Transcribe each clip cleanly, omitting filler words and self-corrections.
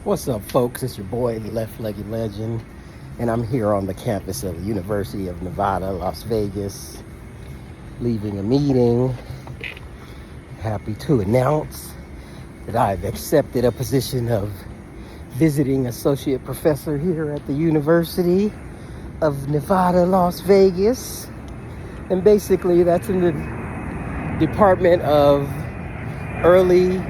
What's up, folks? It's your boy, the Left-Legged Legend, and I'm here on the campus of the University of Nevada, Las Vegas, leaving a meeting. Happy to announce that I've accepted a position of visiting associate professor here at the University of Nevada, Las Vegas. And basically, that's in the Department of Early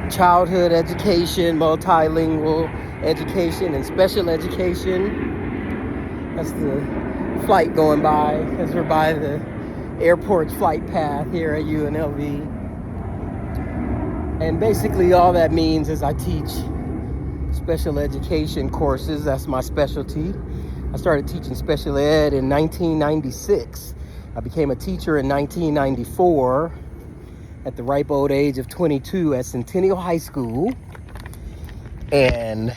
Childhood Education, Multilingual Education, and Special Education. That's the flight going by as we're by the airport's flight path here at UNLV. And basically all that means is I teach special education courses. That's my specialty. I started teaching special ed in 1996. I became a teacher in 1994 at the ripe old age of 22 at Centennial High School. And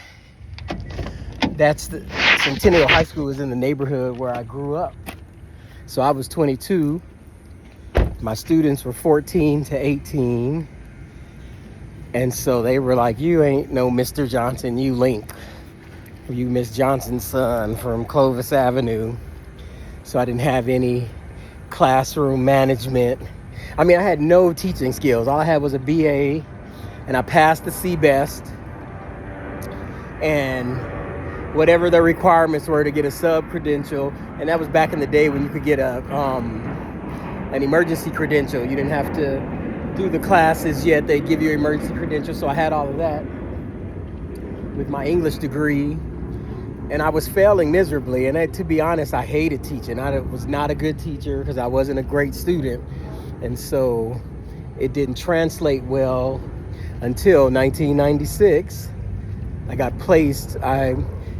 Centennial High School is in the neighborhood where I grew up. So I was 22. My students were 14 to 18. And so they were like, "You ain't no Mr. Johnson, you Link. Or you Miss Johnson's son from Clovis Avenue." So I didn't have any classroom management. I mean, I had no teaching skills. All I had was a BA, and I passed the CBEST. And whatever the requirements were to get a sub-credential, and that was back in the day when you could get an emergency credential. You didn't have to do the classes yet. They give you an emergency credential, so I had all of that with my English degree. And I was failing miserably, and to be honest, I hated teaching. I was not a good teacher because I wasn't a great student. And so it didn't translate well until 1996. I got placed. I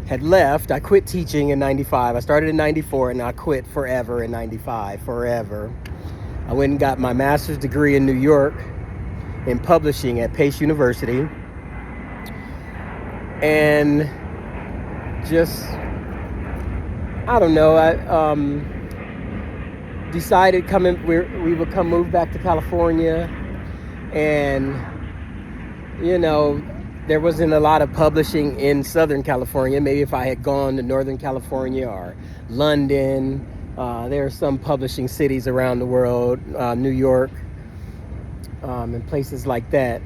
had left. I quit teaching in 95. I started in 94 and I quit forever in 95, forever. I went and got my master's degree in New York in publishing at Pace University. And just, I don't know, I decided we would move back to California, and there wasn't a lot of publishing in Southern California. Maybe if I had gone to Northern California or London, there are some publishing cities around the world, New York, and places like that.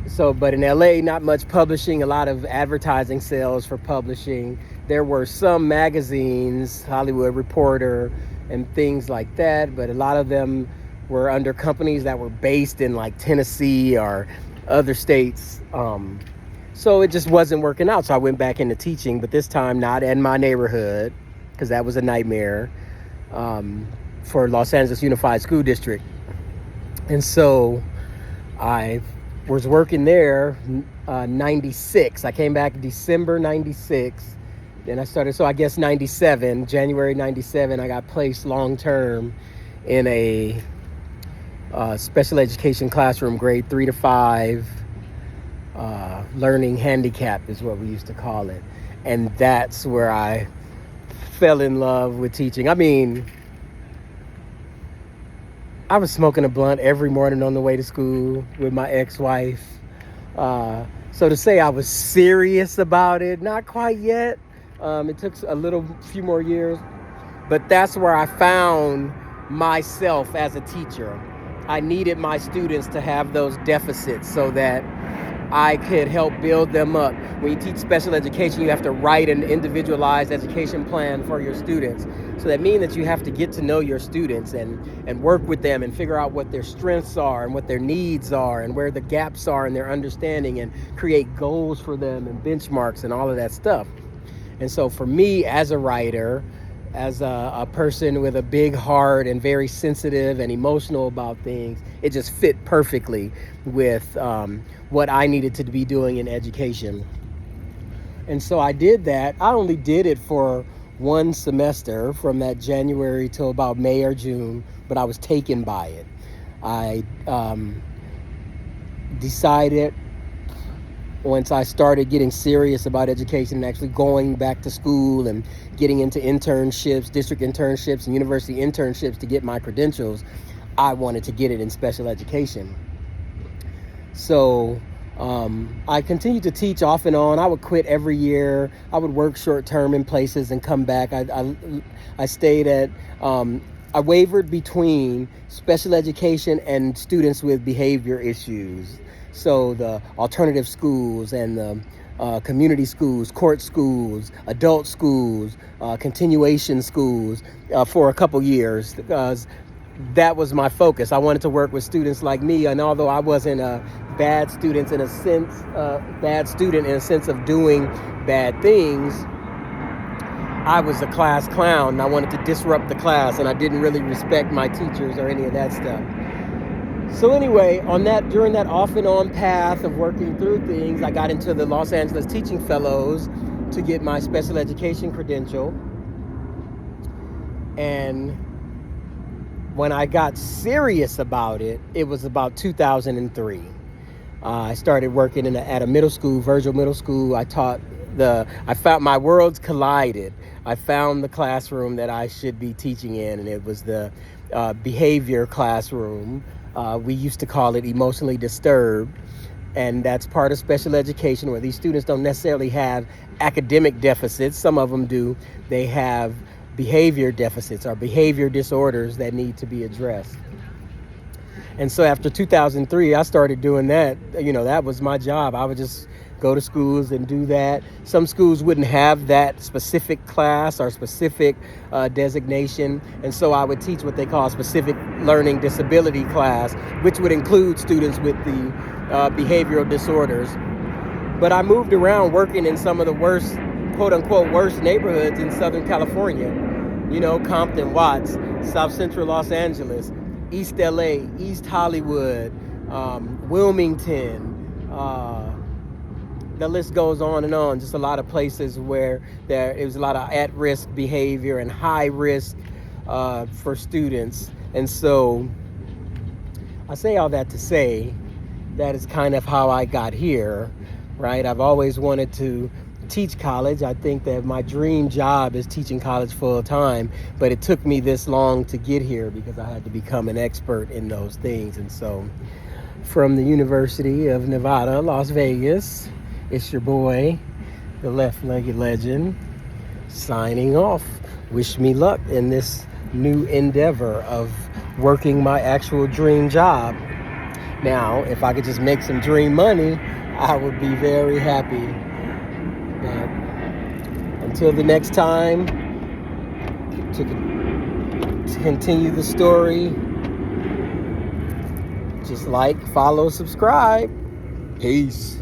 So, but in LA, not much publishing, a lot of advertising sales for publishing. There were some magazines, Hollywood Reporter and things like that, but a lot of them were under companies that were based in like Tennessee or other states. So it just wasn't working out. So I went back into teaching, but this time not in my neighborhood, because that was a nightmare for Los Angeles Unified School District. And so I was working there 96. I came back December 96. Then I started, so I guess 97, January 97, I got placed long-term in a special education classroom, grade 3 to 5, learning handicap is what we used to call it. And that's where I fell in love with teaching. I mean, I was smoking a blunt every morning on the way to school with my ex-wife. So to say I was serious about it, not quite yet. It took few more years, but that's where I found myself as a teacher. I needed my students to have those deficits so that I could help build them up. When you teach special education, you have to write an individualized education plan for your students. So that means that you have to get to know your students and work with them and figure out what their strengths are and what their needs are and where the gaps are in their understanding, and create goals for them and benchmarks and all of that stuff. And so for me as a writer, as a person with a big heart and very sensitive and emotional about things, it just fit perfectly with what I needed to be doing in education. And so I did that. I only did it for one semester, from that January till about May or June, but I was taken by it. I decided, once I started getting serious about education and actually going back to school and getting into internships, district internships and university internships to get my credentials, I wanted to get it in special education. So I continued to teach off and on. I would quit every year. I would work short term in places and come back. I stayed at, I wavered between special education and students with behavior issues. So the alternative schools and the community schools, court schools, adult schools, continuation schools for a couple years, because that was my focus. I wanted to work with students like me, and although I wasn't a bad student in a sense of doing bad things, I was a class clown, and I wanted to disrupt the class, and I didn't really respect my teachers or any of that stuff. So anyway, during that off and on path of working through things, I got into the Los Angeles Teaching Fellows to get my special education credential. And when I got serious about it, it was about 2003. I started working at a middle school, Virgil Middle School. I found my worlds collided. I found the classroom that I should be teaching in, and it was the behavior classroom. We used to call it emotionally disturbed. And that's part of special education, where these students don't necessarily have academic deficits. Some of them do. They have behavior deficits or behavior disorders that need to be addressed. And so after 2003, I started doing that. That was my job. I would just go to schools and do that. Some schools wouldn't have that specific class or specific designation. And so I would teach what they call specific learning disability class, which would include students with the behavioral disorders. But I moved around working in some of the worst, quote unquote, worst neighborhoods in Southern California. Compton, Watts, South Central Los Angeles, East LA, East Hollywood, Wilmington, the list goes on and on. Just a lot of places where there was a lot of at-risk behavior and high risk for students. And so I say all that to say that is kind of how I got here, right? I've always wanted to teach college. I think that my dream job is teaching college full time, but it took me this long to get here because I had to become an expert in those things. And so from the University of Nevada, Las Vegas, it's your boy, the left-legged legend, signing off. Wish me luck in this new endeavor of working my actual dream job. Now, if I could just make some dream money, I would be very happy. But until the next time, to continue the story, just like, follow, subscribe. Peace.